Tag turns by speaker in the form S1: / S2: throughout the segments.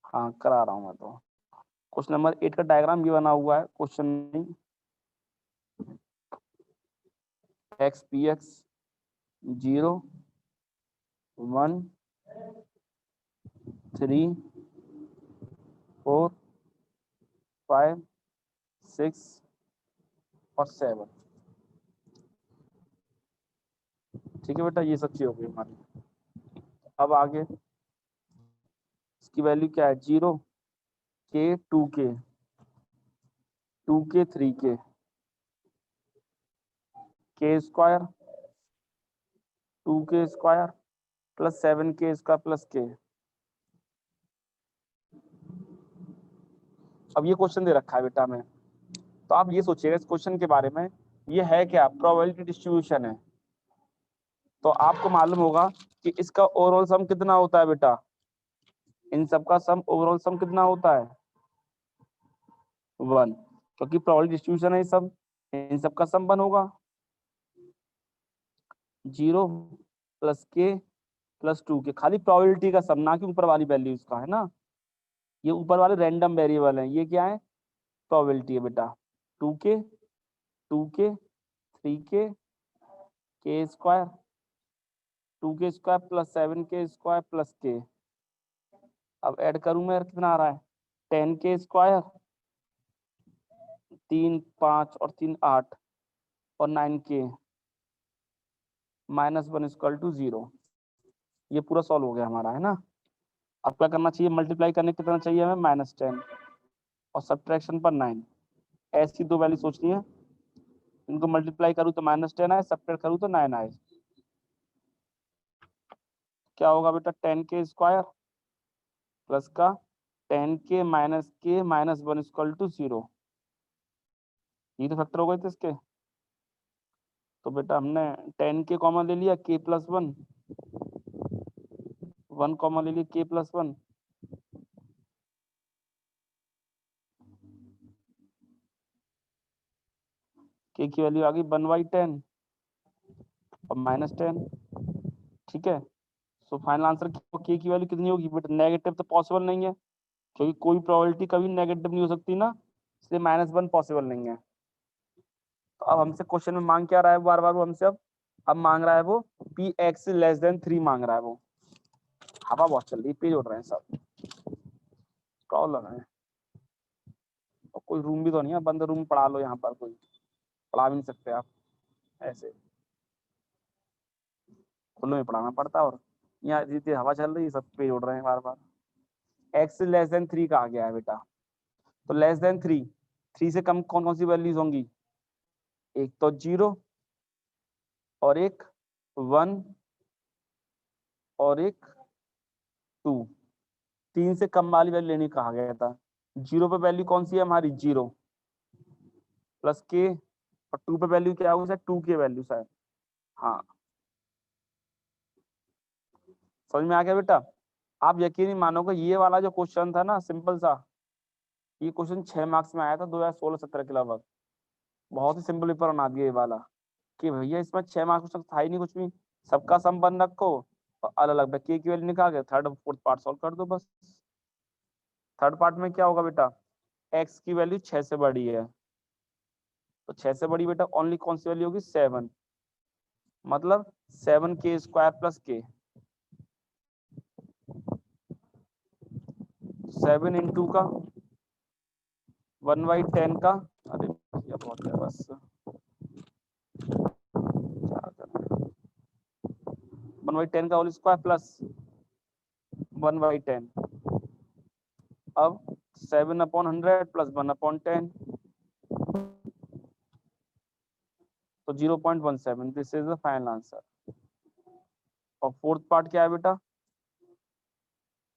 S1: हाँ करा रहा हूँ मैं तो। क्वेश्चन नंबर 8 का डायग्राम भी बना हुआ है, क्वेश्चन नहीं। एक्स पी एक्स 0 1 3 4 5 6 और 7। ठीक है बेटा, ये सब चीज हो गई हमारी। अब आगे इसकी वैल्यू क्या है, 0 के 2 के 3 के स्क्वायर 2 के स्क्वायर प्लस 7 के स्क्वायर प्लस के। अब ये क्वेश्चन दे रखा है बेटा में, तो आप ये सोचिएगा इस क्वेश्चन के बारे में, ये है क्या, प्रोबेबिलिटी डिस्ट्रीब्यूशन है। तो आपको मालूम होगा कि इसका ओवरऑल सम कितना होता है बेटा, इन सबका सम ओवरऑल सम कितना होता है 1, क्योंकि प्रोबेबिलिटी डिस्ट्रीब्यूशन है, सब इन सबका सम 1 होगा। 0 प्लस के प्लस 2 के, खाली प्रोबेबिलिटी का सम, ना कि ऊपर वाली वैल्यू इसका, है ना। ये ऊपर वाले रैंडम वेरिएबल हैं, ये क्या है, प्रोबेबिलिटी है बेटा। 2 के 3 के स्क्वायर 2 के स्क्वायर प्लस 7 के स्क्वायर प्लस के। अब ऐड करूं मैं, कितना आ रहा है 10 के स्क्वायर 3 5 और 3 8 और 9 के -1 इक्वल टू 0। ये पूरा सॉल्व हो गया हमारा, है ना। अब क्या करना चाहिए, मल्टीप्लाई करने कितना चाहिए हमें -10 और सब्ट्रैक्शन पर 9। ऐसी दो वैल्यू सोचनी है, इनको मल्टीप्लाई करूँ तो -10 आए, सब्ट्रैक्ट करूँ तो 9 आए। क्या होगा बेटा, 10 के स्क्वायर प्लस का 10 के -1 इक्वल टू 0। ये तो फैक्टर हो गए थे इसके। तो बेटा हमने 10 के कॉमन ले लिया, के प्लस 1 कॉमन ले लिया, के प्लस 1। के की वैल्यू आ गई 1/10 और -10। ठीक है, सो फाइनल आंसर के की वैल्यू कितनी होगी बेटा, नेगेटिव तो पॉसिबल नहीं है, क्योंकि कोई प्रोबेबिलिटी कभी नेगेटिव नहीं हो सकती ना, इसलिए -1 पॉसिबल नहीं है। तो अब हमसे क्वेश्चन में मांग क्या रहा है बार बार वो हमसे, अब मांग रहा है वो पी एक्स लेस देन 3 मांग रहा है वो। हवा बहुत चल रही है, पेज उड़ रहे हैं सब, प्रॉब्लम है। और कोई रूम भी तो नहीं है, बंद रूम पढ़ा लो, यहाँ पर कोई पढ़ा भी नहीं सकते आप ऐसे, खुले में पढ़ाना पड़ता है। और यहाँ जितनी हवा चल रही है सब पेज उड़ रहे हैं बार बार। एक्स लेस देन 3 का आ गया है बेटा, तो लेस देन 3 से कम कौन कौन सी वैल्यूज होंगी, एक तो 0 और एक 1 और एक 2। 3 से कम वाली वैल्यू लेने कहा गया था। 0 पे वैल्यू कौन सी है हमारी, 0 प्लस के, और 2 पे वैल्यू क्या होगी शायद 2 की वैल्यू शायद। हाँ समझ में आ गया बेटा। आप यकीन नहीं मानोगे, ये वाला जो क्वेश्चन था ना सिंपल सा, ये क्वेश्चन 6 मार्क्स में आया था 2016-17 के लगभग। बहुत ही सिंपल पेपर बना दिया ये वाला, कि भैया इसमें 6 मार्क्स तक था ही नहीं कुछ भी, सबका सम बन रखो और अलग अलग के की वैल्यू निकाल के थर्ड फोर्थ पार्ट सॉल्व कर दो बस। थर्ड पार्ट में क्या होगा बेटा, एक्स की वैल्यू 6 से बड़ी है, तो 6 से बड़ी बेटा ओनली कौन सी वैल्यू होगी 7, मतलब 7 के स्क्वायर प्लस के, 7 इंटू का 1/10 का, अरे भैया बहुत है बस, क्या करना है, 1/10 का होल स्क्वायर प्लस 1/10। अब 7/100 प्लस 1/10, तो 0.17, this is the final answer. और फोर्थ पार्ट क्या है बेटा,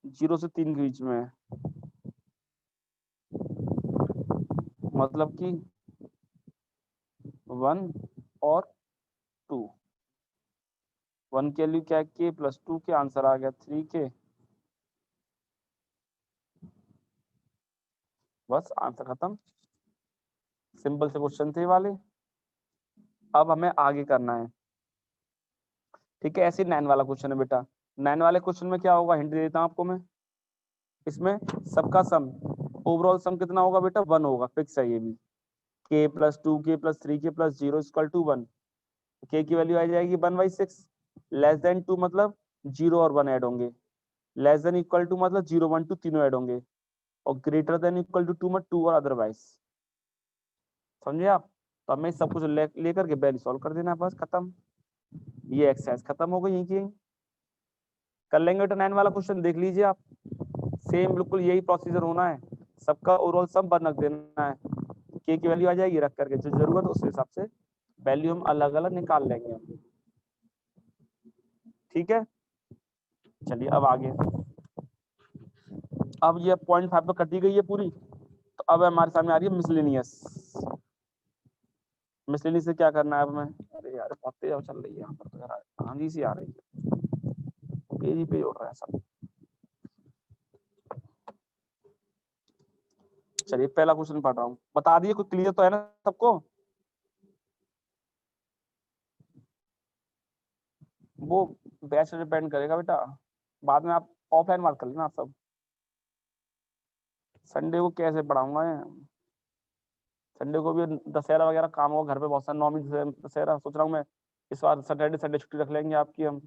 S1: 0 से 3 के बीच में है, मतलब कि 1 और 2। 1 की वैल्यू क्या है के प्लस 2 के, आंसर आ गया 3 के। बस आंसर खत्म, सिंपल से क्वेश्चन थे वाले। अब हमें आगे करना है, ठीक है। ऐसे 9 वाला क्वेश्चन है बेटा, 9 वाले क्वेश्चन में क्या होगा, हिंट दे देता हूं आपको मैं। इसमें सबका सम, ओवरऑल सम कितना होगा बेटा, 1 होगा, फिक्स है ये भी। k plus 2k plus 3k plus 0 equal to 1। k की वैल्यू आ जाएगी 1/6। लेस देन 2 मतलब 0 और 1 ऐड होंगे। लेस देन इक्वल टू मतलब 0 1 2 तीनों ऐड होंगे। और ग्रेटर देन इक्वल टू 2 मतलब 2 और अदरवाइज। समझे आप? तो हमें सब कुछ लेकर के वैल्यू सॉल्व कर देना, बस खत्म। ये एक्सरसाइज खत्म हो गई, यहीं की कर लेंगे बेटा। 9 वाला क्वेश्चन देख लीजिए आप, सेम बिल्कुल यही प्रोसीजर होना है। सबका ओवरऑल सम बन रख देना है, के की वैल्यू आ जाएगी, रख करके जो जरूरत है उस हिसाब से वैल्यू हम अलग अलग निकाल लेंगे। ठीक है, चलिए अब आगे। अब ये 0.5 तो कटी गई है पूरी, तो अब हमारे सामने आ रही है मिसलेनियस। मिसलेनियस से क्या करना है अब हमें? अरे यार बहुत तेज चल रही है यहाँ पर, तो यार आंधी सी आ रही है, पेज ही पेज उड़ रहा है सब। चलिए पहला क्वेश्चन पढ़ रहा हूँ, बता दिए, कोई क्लियर तो है ना सबको? वो बैच डिपेंड करेगा बेटा, बाद में आप ऑफलाइन बात कर लेना आप सब। संडे को कैसे पढ़ाऊंगा मैं? संडे को भी दशहरा वगैरह काम होगा घर पे, बहुत सारा नौमी दशहरा सोच रहा हूँ मैं इस बार सैटरडे संडे छुट्टी रख लेंगे आपकी हम।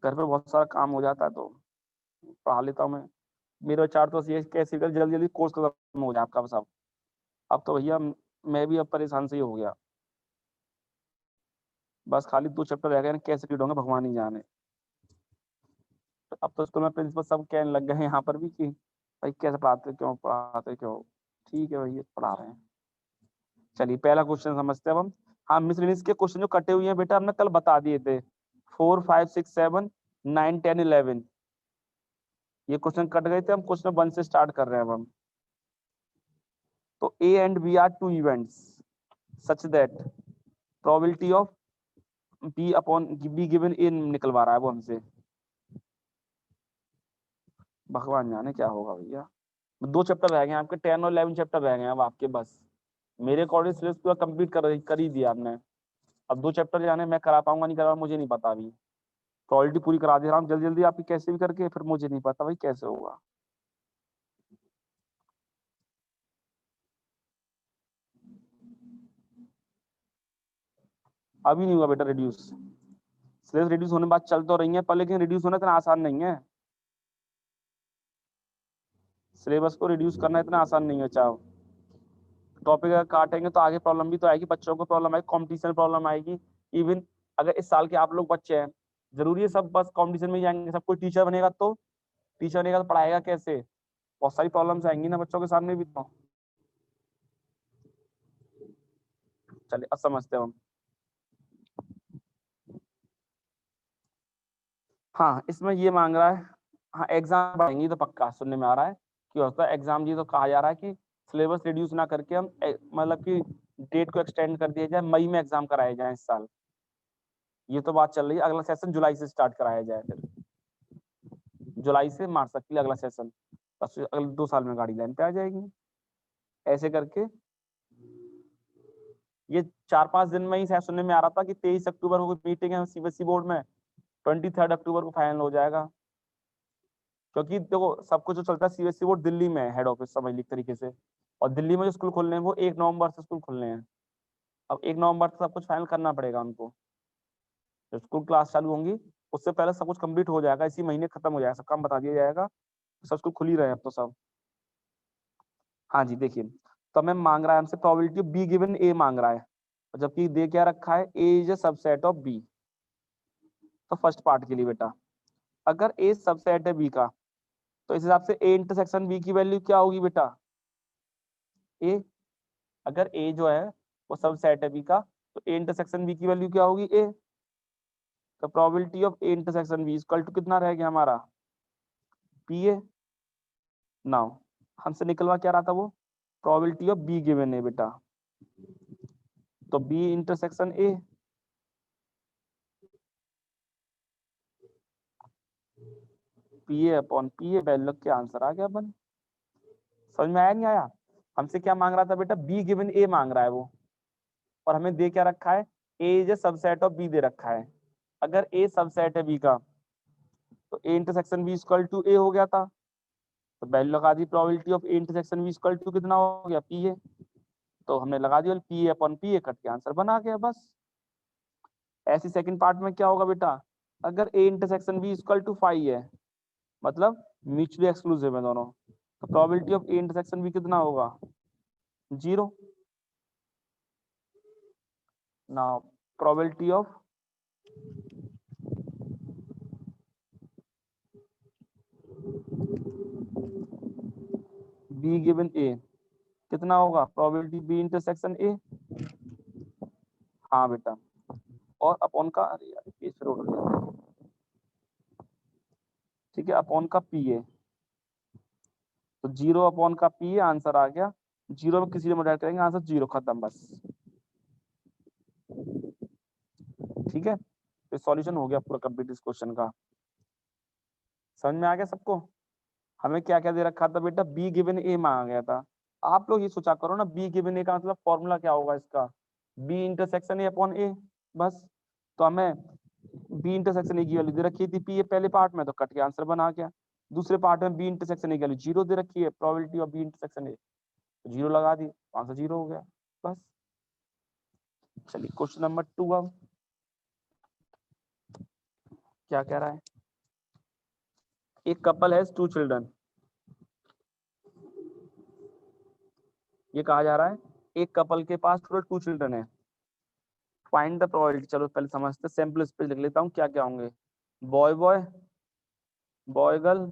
S1: घर पे बहुत सारा काम हो जाता है तो पढ़ा लेता हूँ मैं। मेरा विचार तो ये कैसे कर जल्दी जल्दी कोर्स खत्म हो जाए आपका बस। अब तो भैया मैं भी अब परेशान से ही हो गया, बस खाली 2 चैप्टर रह गए हैं, कैसे रीड होंगे भगवान ही जाने। तो अब तो स्कूल में प्रिंसिपल सब कहने लग गए हैं यहाँ पर भी कि भाई कैसे पढ़ाते, क्यों पढ़ाते क्यों। ठीक है भैया पढ़ा रहे हैं। चलिए पहला क्वेश्चन समझते हैं अब हम। हाँ मिसलेनियस के क्वेश्चन जो कटे हुए हैं बेटा हमने कल बता दिए थे, 4 5 6 7 9 10 11 ये क्वेश्चन कट गए थे, हम क्वेश्चन 1 से स्टार्ट कर रहे हैं अब हम। तो A and B are two events such that probability of B upon B given A निकलवा रहा है वो हमसे, भगवान जाने क्या होगा भैया। 2 चैप्टर रह गए आपके, 10 और 11 चैप्टर रह गए अब आपके बस। मेरे अकॉर्डिंग सिलेबस पूरा कंप्लीट कर ही दिया आपने। अब 2 चैप्टर जाने मैं करा पाऊंगा नहीं करा मुझे नहीं पता अभी। क्वालिटी पूरी करा दे रहा हूँ जल्दी जल्दी आपकी कैसे भी करके, फिर मुझे नहीं पता भाई कैसे होगा। अभी नहीं हुआ बेटा रिड्यूस, सिलेबस रिड्यूस होने बाद चल तो रही है पर लेकिन रिड्यूस होना इतना आसान नहीं है। सिलेबस को रिड्यूस करना इतना आसान नहीं है। चाहो टॉपिक अगर काटेंगे तो आगे प्रॉब्लम भी तो आएगी, बच्चों को प्रॉब्लम आएगी, कॉम्पिटिशन प्रॉब्लम आएगी। इवन अगर इस साल के आप लोग बच्चे हैं, जरूरी है सब बस कॉम्पिटिशन में जाएंगे, सब कोई टीचर बनेगा तो पढ़ाएगा कैसे? बहुत सारी प्रॉब्लम्स आएंगी ना बच्चों के सामने भी तो। चलिए अब समझते हैं हम। हाँ इसमें ये मांग रहा है, हाँ एग्जाम बढ़ेंगी तो पक्का सुनने में आ रहा है कि होता है एग्जाम जी, तो कहा जा रहा है कि सिलेबस रिड्यूस ना करके हम मतलब कि डेट को एक्सटेंड कर दिया जाए, मई में एग्जाम कराए जाए इस साल। ये तो बात चल रही है, अगला सेशन जुलाई से स्टार्ट कराया जाए, फिर जुलाई से मार्च तक के लिए अगला सेशन, बस अगले 2 साल में गाड़ी लाइन पे आ जाएगी। ऐसे करके ये 4-5 दिन में ही शायद सुनने में आ रहा था कि 23 अक्टूबर को मीटिंग है सीबीएसई बोर्ड में, 23 अक्टूबर को फाइनल हो जाएगा। क्योंकि देखो सब कुछ जो चलता है सीबीएसई बोर्ड दिल्ली में हेड ऑफिस समझ ली तरीके से, और दिल्ली में जो स्कूल खुलने हैं वो 1 नवंबर से स्कूल खुलने हैं। अब 1 नवंबर से सब कुछ फाइनल करना पड़ेगा उनको, जब स्कूल क्लास चालू होंगी उससे पहले सब कुछ कंप्लीट हो जाएगा, इसी महीने खत्म हो जाएगा, सब काम बता दिया जाएगा, सब स्कूल खुल ही रहे हैं अब तो सब। हाँ जी देखिए, तो हमें मांग रहा है हमसे प्रोबेबिलिटी बी गिवन ए मांग रहा है, और जबकि दे क्या रखा है, A is a subset of B. तो फर्स्ट पार्ट के लिए बेटा, अगर ए सबसेट है बी का, तो इस हिसाब से ए इंटरसेक्शन बी की वैल्यू क्या होगी बेटा? ए, अगर ए जो है वो सबसेट है बी का, तो ए इंटरसेक्शन बी की वैल्यू क्या होगी? ए। तो probability of A intersection B equal to कितना रह गया हमारा? P A. नाउ हमसे निकलवा क्या रहा था वो? प्रोबेबिलिटी ऑफ बी गिवन है बेटा, तो B intersection A. P A upon P A value के आंसर आ गया बन। समझ में आया नहीं आया? हमसे क्या मांग रहा था बेटा? बी गिवन ए मांग रहा है वो, और हमें दे क्या रखा है? A is a subset of B दे रखा है। अगर ए सबसेट है बी का तो A intersection B equal to A हो गया था, तो वैल्यू लगा दी probability of A intersection B equal to कितना हो गया पी ए, तो हमने लगा दिया P A upon P A, cut के आंसर बना गया बस। ऐसी सेकंड पार्ट में क्या होगा बेटा, अगर A intersection B equal to five है, मतलब म्यूचुअली एक्सक्लूसिव है दोनों, तो probability of A intersection B कितना होगा, 0। Now probability of B given A कितना होगा, प्रोबेबिलिटी बी इंटरसेक्शन ए, हाँ बेटा, और अपॉन का, अरे यार पेज फिर उड़ गया, ठीक है, अपॉन का पी ए, तो 0 अपॉन का पी ए, आंसर आ गया। 0 में किसी ने मल्टीप्लाई करेंगे, आंसर 0, खत्म बस। ठीक है, तो सॉल्यूशन हो गया पूरा कंप्लीट इस क्वेश्चन का। समझ में आ गया सबको। हमें क्या क्या दे रखा था बेटा, बी गिवन ए मांगा गया था। आप लोग ये सोचा करो ना, बी गिवन ए का मतलब फॉर्मूला क्या होगा इसका, बी इंटरसेक्शन ए अपॉन ए, बस। तो हमें बी इंटरसेक्शन ए की वैल्यू दे रखी थी पी ए पहले पार्ट में, तो कट के आंसर बना गया। दूसरे पार्ट में बी इंटरसेक्शन ए की वैल्यू 0 दे रखी है, probability of B intersection A, 0 लगा दी, आंसर 0 हो गया बस। चलिए क्वेश्चन नंबर 2 अब क्या कह रहा है, एक कपल हैज 2 चिल्ड्रन, ये कहा जा रहा है एक कपल के पास टोटल 2 चिल्ड्रन है, फाइंड द प्रोबेबिलिटी। चलो पहले समझते, सैंपल स्पेस लिख लेता हूँ क्या क्या होंगे, boy boy, boy girl,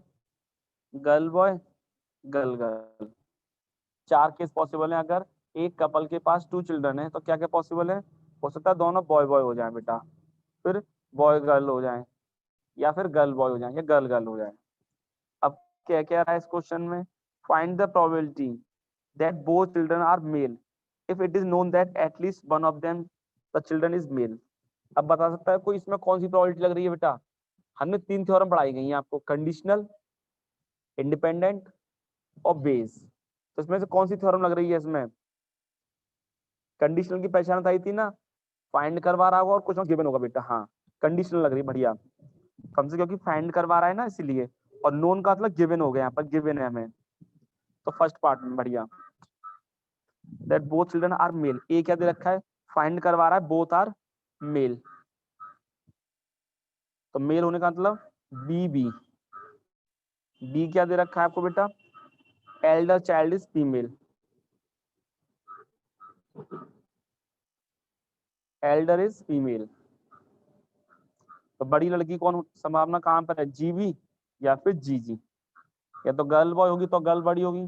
S1: girl boy, girl girl. 4 case possible है। अगर एक कपल के पास 2 चिल्ड्रन है तो क्या क्या पॉसिबल है, हो सकता है दोनों बॉय बॉय हो जाए बेटा, फिर बॉय गर्ल हो जाए, या फिर गर्ल बॉय हो जाए, या गर्ल गर्ल हो जाए। अब क्या क्या रहा है इस क्वेश्चन में, find the probability that both children are male if it is known that at least one of them the children is male. अब बता सकता है कोई इसमें कौन सी प्रोबेबिलिटी लग रही है बेटा, हमने 3 थ्योरम पढ़ाई गई हैं आपको, कंडीशनल, इंडिपेंडेंट और बेस। तो इसमें से कौन सी थ्योरम लग रही है इसमें, कंडीशनल की पहचान बताई थी ना, फाइंड करवा रहा होगा और कुछ गिवन होगा बेटा, हाँ कंडीशनल लग रही है, बढ़िया। कम से क्योंकि फाइंड करवा रहा है ना इसीलिए, और नोन का मतलब गिवन हो गया, यहाँ पर गिवन है हमें, तो फर्स्ट पार्ट में बढ़िया। That both children are male, A क्या दे रखा है, फाइंड करवा रहा है बोथ आर मेल, तो मेल होने का मतलब बी बी, बी क्या दे रखा है आपको बेटा, Elder child is female, Elder is female. तो बड़ी लड़की कौन संभावना कहाँ पर है, जीबी या फिर जीजी, या तो गर्ल बॉय होगी तो गर्ल बड़ी होगी,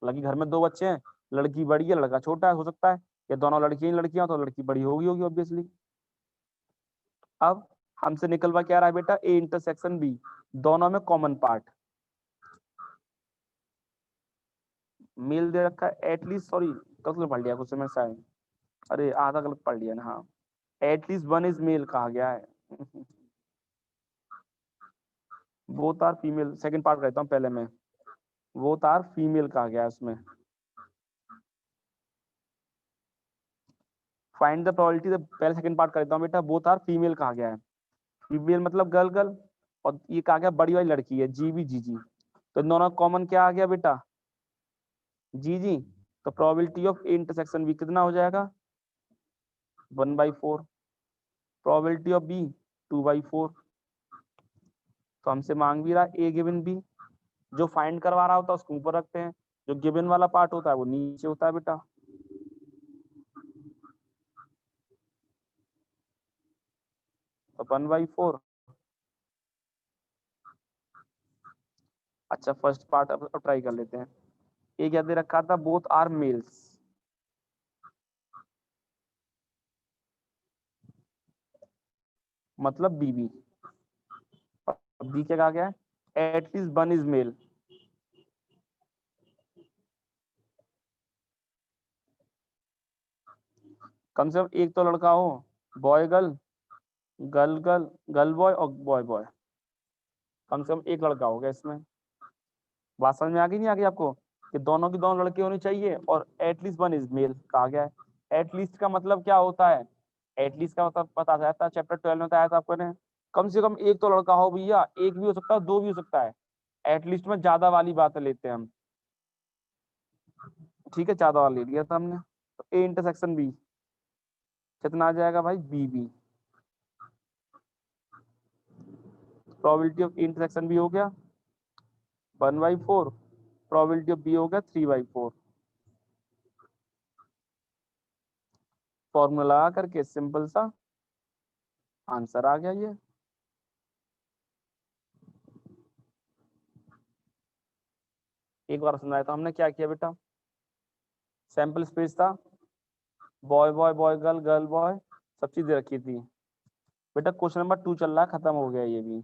S1: लड़की घर में 2 बच्चे हैं, लड़की बड़ी है लड़का छोटा है, हो सकता है, या दोनों लड़कियां लड़कियां तो लड़की बड़ी होगी ऑब्वियसली। अब हमसे निकलवा क्या रहा है बेटा, ए इंटरसेक्शन बी, दोनों में कॉमन पार्ट, मेल दे रखा है एटलीस्ट, सॉरी गलत पढ़ लिया कुछ मैं शायद, अरे आधा गलत पढ़ लिया ना, हाँ एटलीस्ट वन इज मेल कहा गया है। Both are female, second part कहता हूँ पहले में, बोथ आर फीमेल कहा गया है उसमें। फाइंड द प्रोबेबिलिटी, पहले सेकंड पार्ट करता हूँ बेटा, बोथ आर फीमेल कहा गया है, फीमेल मतलब गर्ल गर्ल, और ये कहा गया बड़ी वाली लड़की है जीबी जीजी, तो दोनों कॉमन क्या आ गया बेटा, जीजी, तो probability of A intersection B कितना हो जाएगा, 1/4, प्रोबेबिलिटी ऑफ बी 2/4। तो हमसे मांग भी रहा है ए गिवन बी, जो फाइंड करवा रहा होता है उसको ऊपर रखते हैं, जो गिवन वाला पार्ट होता है वो नीचे होता है बेटा। तो 1/4। अच्छा फर्स्ट पार्ट अब ट्राई कर लेते हैं, ए क्या दे रखा था, बोथ आर मेल्स, मतलब बीबी, बी क्या कहा गया है, एटलीस्ट वन इज मेल, कम से कम एक तो लड़का हो, boy girl, girl girl, girl boy और बॉय बॉय, कम से कम एक लड़का हो गया इसमें। बात समझ में आ गई नहीं आ गई आपको, कि दोनों की दोनों लड़की होनी चाहिए, और एटलीस्ट वन इज मेल कहा गया है। एटलीस्ट का मतलब क्या होता है, एटलीस्ट का मतलब पता जाता है, चैप्टर 12 में बताया था आपको ने, कम से कम एक तो लड़का हो भैया, एक भी हो सकता है, दो भी हो सकता है, एटलीस्ट में ज्यादा वाली बात लेते हैं हम। ठीक है, ज्यादा वाला ले लिया था हमने। तो ए इंटरसेक्शन बी कितना आ जाएगा भाई, B B. Probability of intersection B हो गया 1/4, प्रोबेबिलिटी ऑफ बी हो गया 3/4। फॉर्मूला लगा करके सिंपल सा आंसर आ गया ये। एक बार सुनाया था हमने, क्या किया बेटा, सैंपल स्पेस था, boy boy boy girl girl boy, सब चीज दे रखी थी। बेटा क्वेश्चन नंबर 2 चल रहा है, खत्म हो गया ये भी।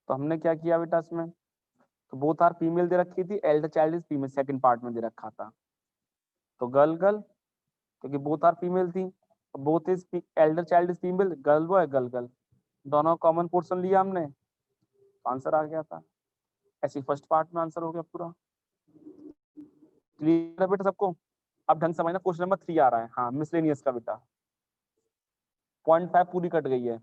S1: तो हमने क्या किया बेटा इसमें, तो बोथ आर फीमेल दे रखी थी, Elder child is female second part में दे रखा था। तो गर्ल गर्ल, क्योंकि बोथ आर फीमेल थी, both is Elder child is female, girl boy girl girl, दोनों कॉमन पोर्शन लिया हमने, तो आंसर आ गया था। ऐसी फर्स्ट पार्ट में आंसर हो गया पूरा। क्लियर है बेटा सबको? अब ढंग से समझना, क्वेश्चन नंबर 3 आ रहा है, हाँ मिसलेनियस का बेटा। 0.5 पूरी कट गई है।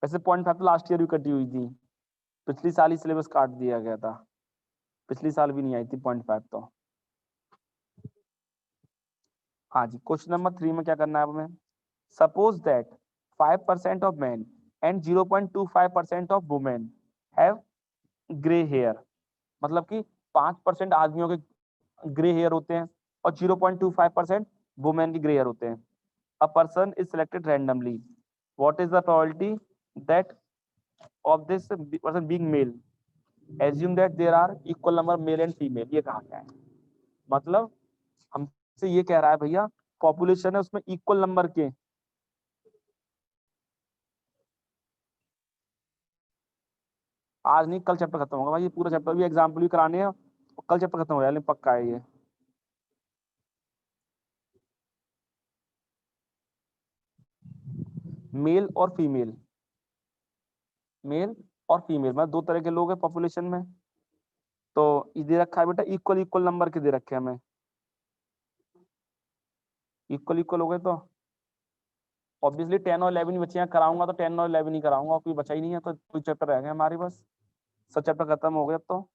S1: वैसे 0.5 तो लास्ट ईयर भी कटी हुई थी, पिछली साल ही सिलेबस काट दिया गया था, पिछली साल भी नहीं आई थी 0.5 तो। हाँ जी, क्वेश्चन नंबर 3 में क्या करना है हमें, suppose that 5% of man and 0.25% of women have grey hair, मतलब कि 5% आदमियों के ग्रे हेयर होते हैं और 0.25% वुमेन के ग्रे हेयर होते हैं। A person is selected randomly, what is the probability that of this person being male, assume that there are equal number male and female. ये कहा गया है, मतलब हमसे ये कह रहा है भैया, पॉपुलेशन है उसमें इक्वल नंबर के, आज नहीं कल चैप्टर खत्म होगा भाई, ये पूरा चैप्टर भी एग्जाम्पल भी कराने हैं और कल चैप्टर खत्म हो जाए, पक्का है ये। मेल और फीमेल, मेल और फीमेल मतलब दो तरह के लोग हैं पॉपुलेशन में। तो ये दे रखा है बेटा, इक्वल इक्वल नंबर के दे रखे हैं हमें, इक्वल इक्वल हो गए तो ऑब्वियसली 10 और 11 बच्चियां कराऊंगा, तो 10 और 11 ही कराऊंगा, और कोई बचा ही नहीं है, तो कोई चैप्टर रह गया हमारे पास, सब चैप्टर खत्म हो गए। अब तो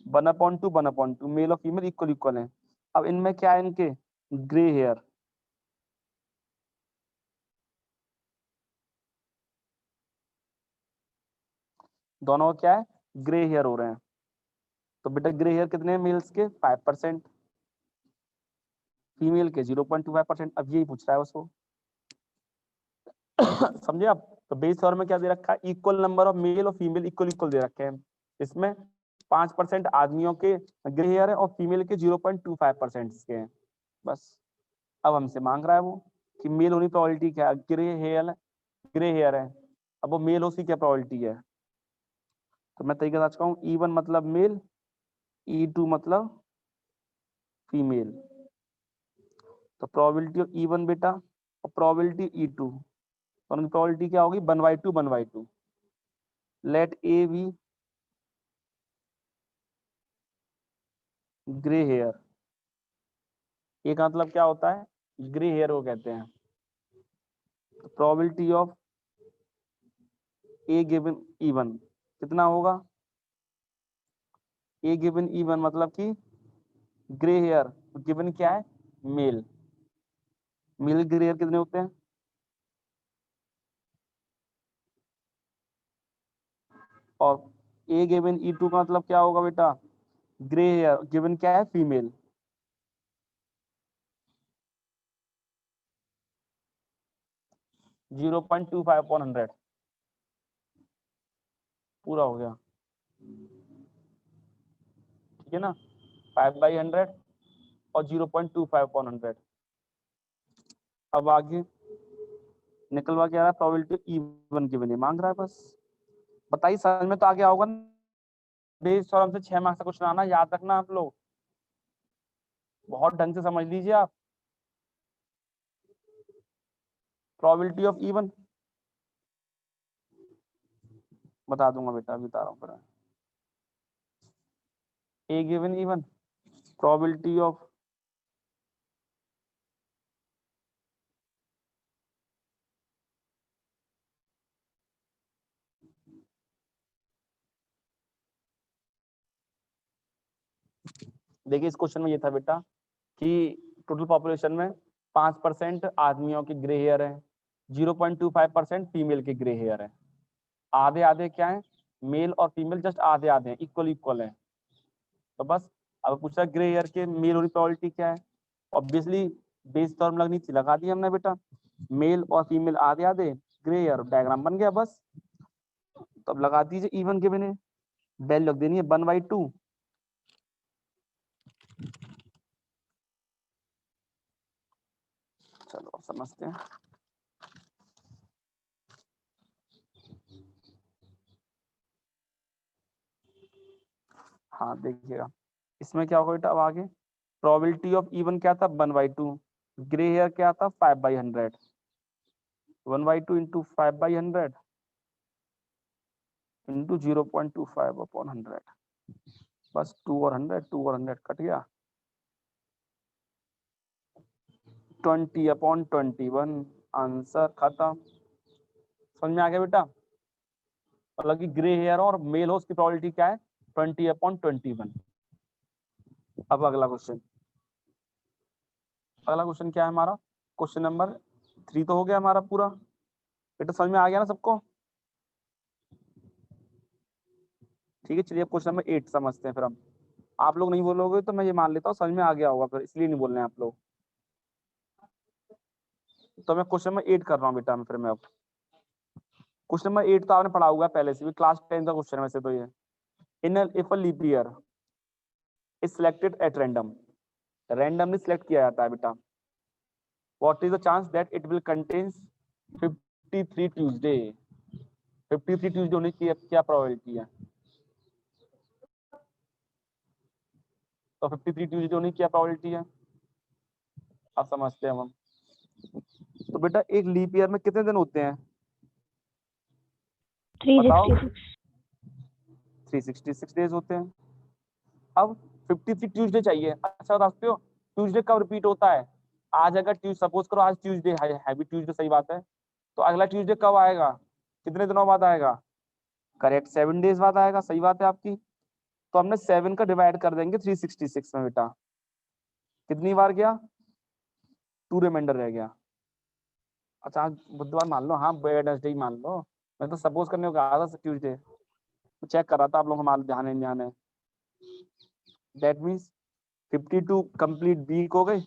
S1: 1/2 1/2 मेल और फीमेल इक्वल इक्वल है। अब इनमें क्या है, इनके ग्रे हेयर, दोनों का क्या है, ग्रे हेयर हो रहे हैं। तो बेटा ग्रे हेयर कितने हैं मेल्स के, 5%, फीमेल के 0.25%। अब यही पूछ रहा है उसको समझे आप? तो बेस और में क्या दे रखा है, इक्वल नंबर ऑफ मेल और फीमेल इक्वल इक्वल दे रखे हैं। इसमें 5% आदमियों के ग्रे हेयर है और फीमेल के 0.25% के हैं, बस। अब हमसे मांग रहा है वो कि मेल होने प्रोबेबिलिटी क्या है, ग्रे हेयर है, अब वो मेल हो उसकी क्या प्रोबेबिलिटी है। तो मैं तरीके से आज कहूँ, E1 मतलब मेल, E2 मतलब फीमेल। तो प्रोबेबिलिटी ऑफ E1 बेटा और प्रोबेबिलिटी E2, तो उनकी प्रोबेबिलिटी क्या होगी, 1/2 1/2। लेट ए बी ग्रे हेयर, ये का मतलब क्या होता है, ग्रे हेयर को कहते हैं। Probability of A given E1 कितना होगा, ए गिवन E1 मतलब कि ग्रे हेयर गिवन क्या है, मेल, मेल ग्रे हेयर कितने होते हैं, और ए गिवन E2 का मतलब क्या होगा बेटा, ग्रे हेयर गिवन क्या है, फीमेल। 0.25/100 पूरा हो गया, ठीक है ना, 5/100 और 0.25/100। अब आगे निकलवा के आ रहा है, प्रोबेबिलिटी E1 गिवन है, मांग रहा है बस। बताइए समझ में तो आ गया होगा ना? बेस और हमसे 6 मार्क्स का क्वेश्चन आना, याद रखना आप लोग, बहुत ढंग से समझ लीजिए आप। प्रोबेबिलिटी ऑफ E1 बता दूंगा बेटा, अभी बता रहा हूँ। ए गिवन E1, प्रोबेबिलिटी ऑफ देखिए इस क्वेश्चन में ये था बेटा कि टोटल पॉपुलेशन में 5% आदमियों के ग्रे हेयर है, 0.25% फीमेल के ग्रे हेयर है। आधे आधे क्या है, मेल और फीमेल जस्ट आधे आधे हैं, इक्वल इक्वल है। तो बस अब पूछा ग्रे हेयर के मेल होने प्रोबेबिलिटी क्या है, ऑब्वियसली बेस टर्म लगनी थी, लगा दी हमने बेटा, मेल और फीमेल आधे आधे, ग्रे हेयर, डायग्राम बन गया बस। तो अब लगा दीजिए इवन के बिना, वैल्यू लग देनी है 1/2। चलो अब समझते हैं। हाँ देखिएगा इसमें क्या होगा बेटा, अब आगे प्रोबेबिलिटी ऑफ इवन क्या था 1/2, ग्रे हेयर क्या था 5/100, 1/2 इंटू 5/100 इंटू 0.25/100, बस 2 और 100 कट गया, 20/21, आंसर खत्म। समझ में आ गया बेटा, मतलब कि ग्रे हेयर और मेल हो उसकी प्रोबेबिलिटी क्या है 20/21। अब अगला क्वेश्चन, अगला क्वेश्चन क्या है हमारा, क्वेश्चन नंबर 3 तो हो गया हमारा पूरा बेटा, समझ में आ गया ना सबको। ठीक है चलिए क्वेश्चन नंबर 8 समझते हैं फिर हम। आप लोग नहीं बोलोगे तो मैं ये मान लेता हूँ समझ में आ गया होगा, फिर इसलिए नहीं बोल रहे हैं आप लोग। तो मैं क्वेश्चन नंबर 8 कर रहा हूँ बेटा, फिर मैं अब क्वेश्चन नंबर 8 तो आपने पढ़ा हुआ है पहले से भी, क्लास 10 का क्वेश्चन है वैसे तो ये। In if a leap year is selected at random, randomly select किया जाता है बेटा, what is the chance that it will contains 53 Tuesday, 53 Tuesday होने की क्या प्रोबेबिलिटी है। तो 53 ट्यूसडे होने की क्या प्रोबेबिलिटी है, अब समझते हैं हम। तो बेटा एक लीप ईयर में कितने दिन होते हैं बताओ, 366 डेज होते हैं। अब 53 ट्यूसडे चाहिए, अच्छा बता सकते हो ट्यूसडे कब रिपीट होता है, आज अगर सपोज करो आज ट्यूसडे हैवी ट्यूसडे सही बात है, तो अगला ट्यूसडे कब आएगा, कितने दिनों बाद आएगा, करेक्ट 7 डेज बाद आएगा, सही बात है आपकी। तो हमने 7 का डिवाइड कर देंगे 366 में बेटा, कितनी बार गया 2 रिमाइंडर रह गया। अच्छा आज बुधवार मान लो, हाँ वेडनेसडे ही मान लो, मैं तो सपोज करने को कहा था ट्यूसडे, चेक कर रहा था आप लोग हमारे ध्यान है ध्यान है। दैट मीन्स 52 कंप्लीट वीक हो गए,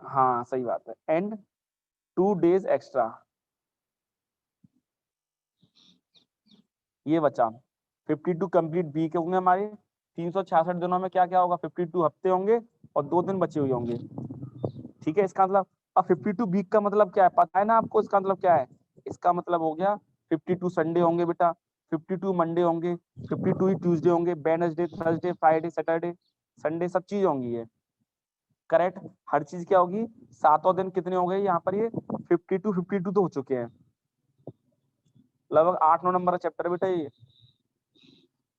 S1: हाँ सही बात है, एंड 2 डेज एक्स्ट्रा, ये बचा 52 कंप्लीट वीक होंगे हमारे, 366 दिनों में क्या क्या होगा 52 हफ्ते होंगे और 2 दिन बचे हुए होंगे। ठीक है इसका मतलब, अब 52 वीक का मतलब क्या है पता है ना आपको, इसका मतलब क्या है, इसका मतलब हो गया 52 संडे होंगे बेटा, 52 मंडे होंगे, 52 ही ट्यूसडे होंगे, Wednesday Thursday Friday Saturday Sunday सब चीज होंगी ये, करेक्ट। हर चीज क्या होगी, सातों दिन कितने हो गए यहाँ पर, ये 52 तो हो चुके हैं, लगभग 8-9 नंबर का चैप्टर है बेटा ये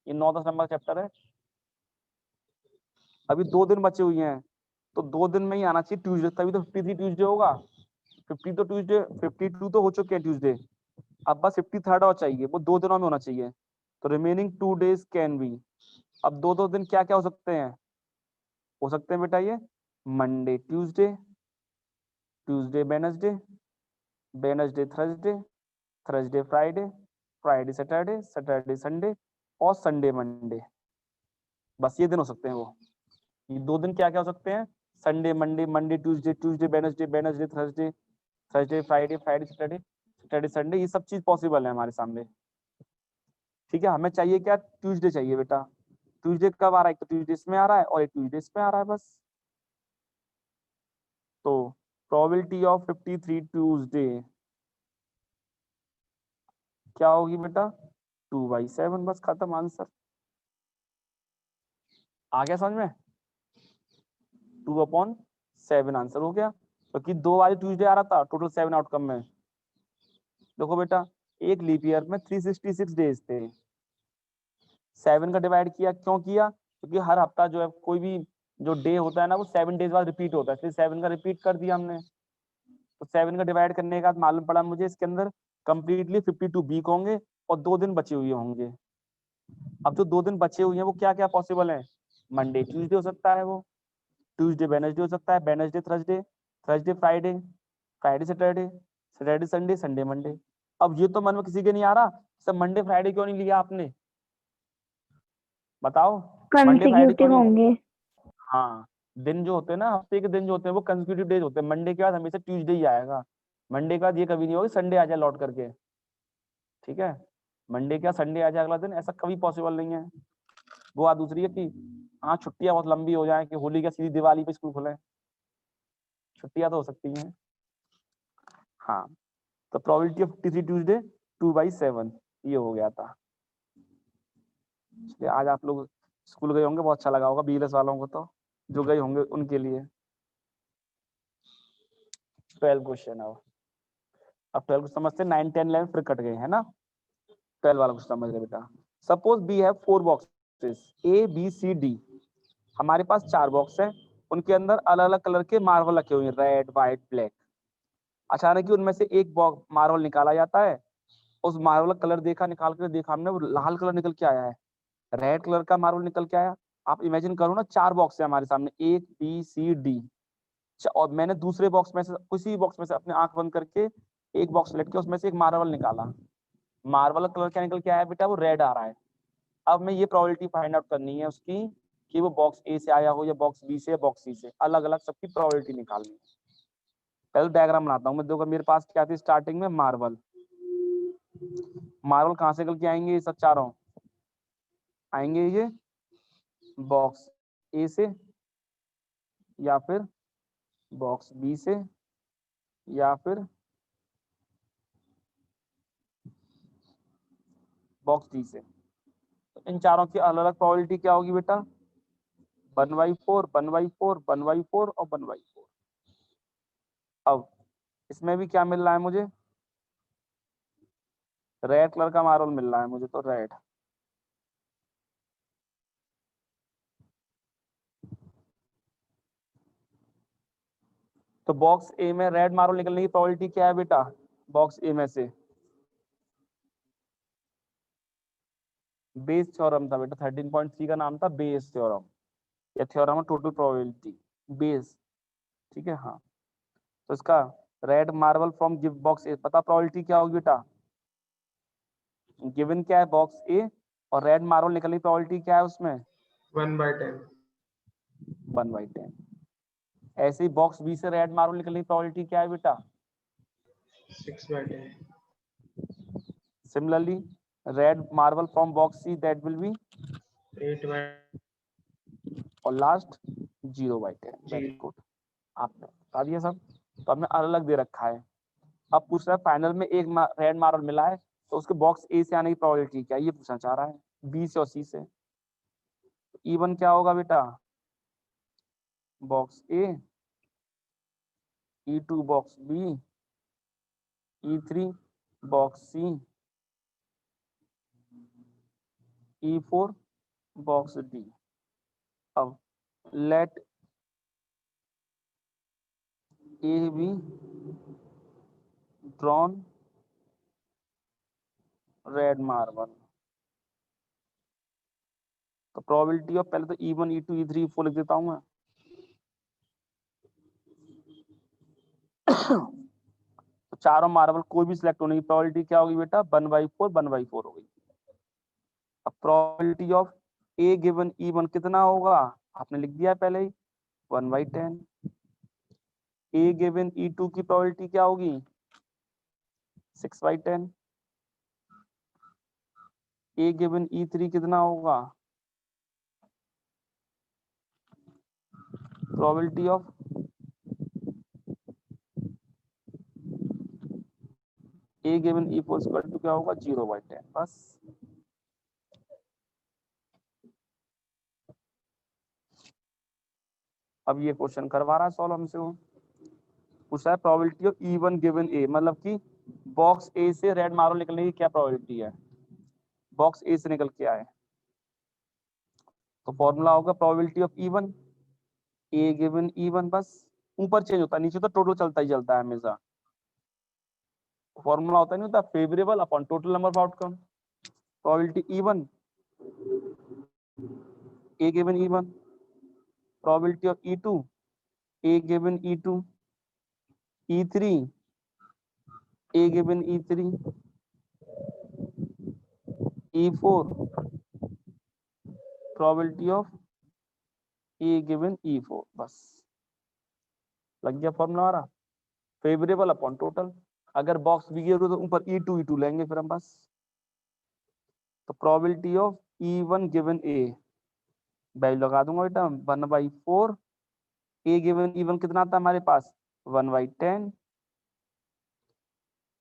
S1: 9-10 नंबर का चैप्टर है। अभी 2 दिन बचे हुए हैं, तो 2 दिन में ही आना चाहिए ट्यूसडे, तभी तो 53 ट्यूसडे होगा, 50 तो ट्यूसडे 52 तो हो चुके हैं ट्यूसडे, अब बस 53rd और चाहिए, वो 2 दिनों में होना चाहिए, तो रिमेनिंग 2 डेज कैन बी, अब 2-2 दिन क्या क्या हो सकते हैं, हो सकते हैं बेटा ये Monday Tuesday, Tuesday Wednesday, Wednesday Thursday, Thursday Friday, Friday Saturday, Saturday Sunday और संडे मंडे, बस ये दिन हो सकते हैं वो। ये 2 दिन क्या क्या हो सकते हैं, Sunday Monday, Monday Tuesday, Tuesday Wednesday, Wednesday Thursday, Thursday Friday, Friday Saturday, Saturday Sunday, ये सब चीज पॉसिबल है हमारे सामने। ठीक है हमें चाहिए क्या, ट्यूसडे चाहिए बेटा, ट्यूसडे कब आ रहा है, तो ट्यूसडे इसमें आ रहा है और एक ट्यूसडे इसमें आ रहा है बस। तो प्रोबेबिलिटी ऑफ 53 ट्यूसडे क्या होगी बेटा 2/7, बस खत्म आंसर, आ गया समझ में, 2/7 आंसर हो गया, क्योंकि 2 वाले ट्यूसडे आ रहा था, टोटल 7 आउटकम में। देखो बेटा एक लीप ईयर में 366 डेज थे, 7 का डिवाइड किया, क्यों किया, क्योंकि हर हफ्ता जो है कोई भी जो डे होता है ना वो 7 डेज बाद रिपीट होता है, इसलिए 7 का रिपीट कर दिया हमने। तो 7 का डिवाइड करने के बाद मालूम पड़ा मुझे इसके अंदर कंप्लीटली 52 वीक होंगे और 2 दिन बचे हुए होंगे। अब जो 2 दिन बचे हुए हैं वो क्या क्या पॉसिबल है, मंडे ट्यूसडे हो सकता है, वो ट्यूसडे वेडनेसडे हो सकता है, Wednesday Thursday, Thursday Friday, Friday Saturday, Saturday Sunday, Sunday Monday. अब ये तो मन में किसी के नहीं आ रहा सब मंडे फ्राइडे क्यों नहीं लिया आपने, बताओ मंडे फ्राइडे क्यों
S2: कंसेक्यूटिव
S1: नहीं।
S2: होंगे।
S1: हाँ, दिन जो होते हैं ना, हफ्ते के दिन जो होते हैं वो कंसेक्यूटिव डेज होते हैं, मंडे के बाद हमेशा ट्यूसडे ही आएगा, मंडे के बाद ये कभी नहीं होगा संडे आ जाए लौट करके, ठीक है, मंडे क्या संडे आ जाए अगला दिन, ऐसा कभी पॉसिबल नहीं है। वो बात दूसरी है कि हाँ छुट्टियां बहुत लंबी हो जाए कि होली का सीधी दिवाली पे स्कूल खुले, छुट्टियां तो हो सकती हैं। हाँ, तो प्रोबेबिलिटी ऑफ 53 ट्यूसडे 2/7 ये हो गया था। इसलिए आज आप लोग स्कूल गए होंगे, बहुत अच्छा लगा होगा बीएलएस वालों को, तो जो गए होंगे उनके लिए। 12 क्वेश्चन अब 12 को समझते, 9 10 11 फिर कट गए है ना, 12 वाला कुछ समझ रहे बेटा। Suppose we have 4 boxes A B C D, हमारे पास 4 बॉक्स है, उनके अंदर अलग अलग कलर के मार्बल रखे हुए हैं, रेड व्हाइट ब्लैक। अचानक ही उनमें से एक बॉक्स मार्बल निकाला जाता है, उस मार्बल का कलर देखा, निकाल कर देखा हमने, वो लाल कलर निकल के आया है, रेड कलर का मार्बल निकल के आया। आप इमेजिन करो ना, 4 बॉक्स है हमारे सामने, ए बी सी डी, और मैंने दूसरे बॉक्स में से, किसी बॉक्स में से अपने आंख बंद करके एक बॉक्स सेलेक्ट किया, उसमें से एक मार्बल निकाला, मार्बल का कलर क्या निकल के आया बेटा, वो रेड आ रहा है। अब मैं ये प्रोबेबिलिटी फाइंड आउट करनी है उसकी कि वो बॉक्स ए से आया हो या बॉक्स बी से या बॉक्स सी से, अलग अलग सबकी प्रोबेबिलिटी निकालनी है। पहले डायग्राम बनाता हूँ मैं, देखो मेरे पास क्या थी स्टार्टिंग में, मार्बल, मार्बल कहाँ से निकल के आएंगे, ये सब चारों आएंगे ये बॉक्स ए से, या फिर बॉक्स बी से, या फिर बॉक्स डी से। तो इन चारों की अलग अलग प्रोबेबिलिटी क्या होगी बेटा, 1/4 1/4 1/4 और 1/4। अब इसमें भी क्या मिल रहा है मुझे, रेड कलर का मार्बल मिल रहा है मुझे, तो रेड, तो बॉक्स ए में रेड मार्बल निकलने की प्रोबेबिलिटी क्या है बेटा, बॉक्स ए में से बेस थ्योरम था बेटा, 13.3 का नाम था बेस थ्योरम, या theorem of total probability, Bayes, ठीक है। हाँ, तो इसका red marble from give box A, पता प्रोबेबिलिटी क्या होगी बेटा, गिवन क्या है बॉक्स ए, और रेड मार्बल निकलने की प्रोबेबिलिटी क्या है उसमें,
S3: 1/10
S1: 1/10। ऐसे ही बॉक्स बी से रेड मार्बल निकलने की प्रोबेबिलिटी क्या है बेटा,
S3: 6/10
S1: similarly red marble from box see that will be,
S3: 8/10
S1: और लास्ट 0/10। वेरी गुड, आपने बता दिया सब। तो हमने अलग अलग दे रखा है। अब पूछ रहा है फाइनल में एक रेड मार्बल मिला है, तो उसके बॉक्स ए से आने की प्रोबेबिलिटी क्या है, ये पूछना चाह रहा है, बी से और सी से। E1 क्या होगा बेटा, box A, E2 box B, E3 box C, E4 box D. अब let A be drawn red marble, तो प्रोबेबिलिटी ऑफ, पहले तो E1 E2 E3 E4 लिख देता हूं मैं। तो चारों मार्बल कोई भी सिलेक्ट होने की प्रोबेबिलिटी क्या होगी बेटा, 1/4 1/4 होगी। अब probability of A given E1 कितना होगा, आपने लिख दिया पहले ही, 1/10। ए गिवन E2 की प्रोबेबिलिटी क्या होगी, 6/10। ए गिवन E3 कितना होगा, probability of A given E4 equal to क्या होगा, 0/10। बस अब ये क्वेश्चन करवा रहा है सॉल्व हमसे, वो पूछ रहा है प्रोबेबिलिटी ऑफ E1 गिवन ए, मतलब कि बॉक्स ए से रेड मार्बल निकलने की क्या प्रोबेबिलिटी है, बॉक्स ए से निकल के आए, तो फॉर्मूला होगा probability of E1, A given E1, बस ऊपर चेंज होता है, नीचे तो टोटल चलता ही चलता है हमेशा। फॉर्मूला होता नहीं होता, favourable upon total number of outcome, probability E1 A given E1, probability of E2, A given E2, E3, A given E3, E4, probability of A given E4, बस लग गया फॉर्मूला हमारा, फेवरेबल अपॉन टोटल। अगर box भी गिर तो ऊपर E2 लेंगे फिर हम बस। तो probability of E1 given A value लगा दूंगा बेटा 1/4। A गिवन E1 कितना था हमारे पास 1/10,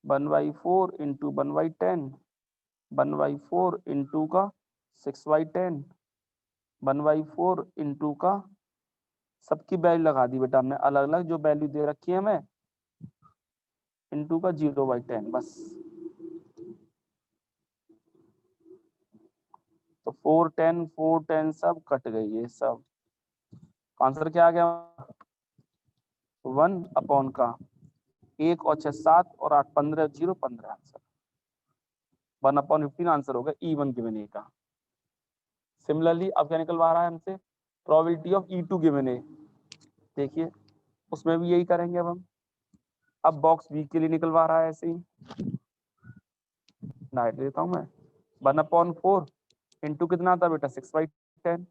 S1: 1/4 इंटू 1/10, 1/4 इंटू का 6/10, 1/4 इंटू का सबकी वैल्यू लगा दी बेटा हमने अलग अलग जो वैल्यू दे रखी है हमें, इंटू का 0/10 बस। तो 410 सब कट गई है सब। आंसर क्या आ गया 1 अपॉन का 1 और 6 7 और 8 15 0 15 आंसर 1/15 आंसर होगा E1 गिवन ए का। सिमिलरली अब क्या निकलवा रहा है हमसे प्रोबेबिलिटी ऑफ E2 गिवन ए। देखिए उसमें भी यही करेंगे अब हम। अब बॉक्स बी के लिए निकलवा रहा है ऐसे ही डायरेक्ट देता हूं मैं 1/4 इंटू कितना था बेटा 6/10,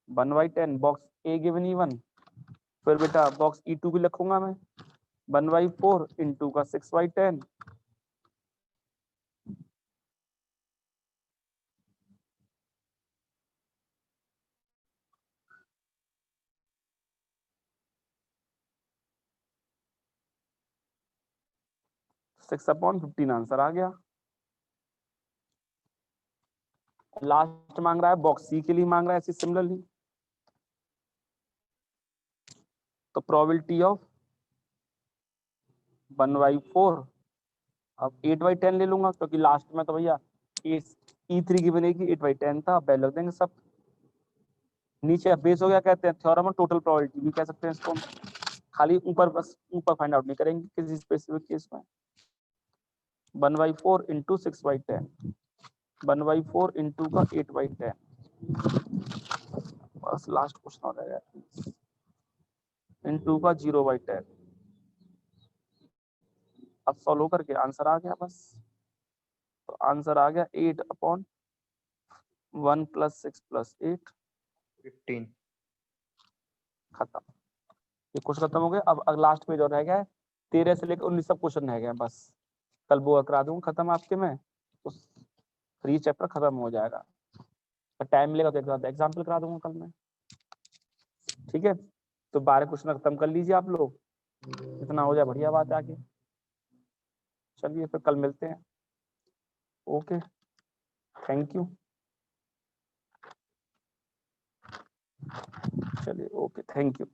S1: 1/10 बॉक्स ए गिवन E1, फिर बेटा बॉक्स E2 भी लिखूंगा मैं 1/4 इंटू का 6/10, सिक्स अपॉन 15 आंसर आ गया। लास्ट मांग रहा है बॉक्स सी के लिए मांग रहा है ऐसे सिमिलरली। तो प्रोबेबिलिटी ऑफ 1/4 अब 8/10 ले लूंगा क्योंकि लास्ट में तो भैया E3 की बनेगी 8/10 था, पहले लग देंगे सब नीचे। बेस हो गया कहते हैं थ्योरम ऑफ टोटल प्रोबेबिलिटी भी कह सकते हैं इसको। खाली ऊपर बस ऊपर फाइंड आउट नहीं करेंगे किसी स्पेसिफिक केस में। 1/4 इंटू 6/10, 1/4 इंटू का 8/10 बस लास्ट क्वेश्चन हो जाएगा इंटू का 0/10। अब सॉल्व होकर के आंसर आ गया बस। तो आंसर आ गया 8/1 + 6 + 8
S3: 15।
S1: खत्म। ये क्वेश्चन खत्म हो गया। अब लास्ट पेज और रह गया है 13 से लेकर 19 सब क्वेश्चन रह गए बस। कल वो करा दूंगा खत्म आपके में तो फ्री चैप्टर खत्म हो जाएगा। टाइम मिलेगा तो एक एग्जाम्पल करा दूंगा कल में। ठीक है तो 12 क्वेश्चन खत्म कर लीजिए आप लोग, इतना हो जाए बढ़िया बात है आगे। चलिए फिर कल मिलते हैं। Okay thank you. चलिए ओके थैंक यू।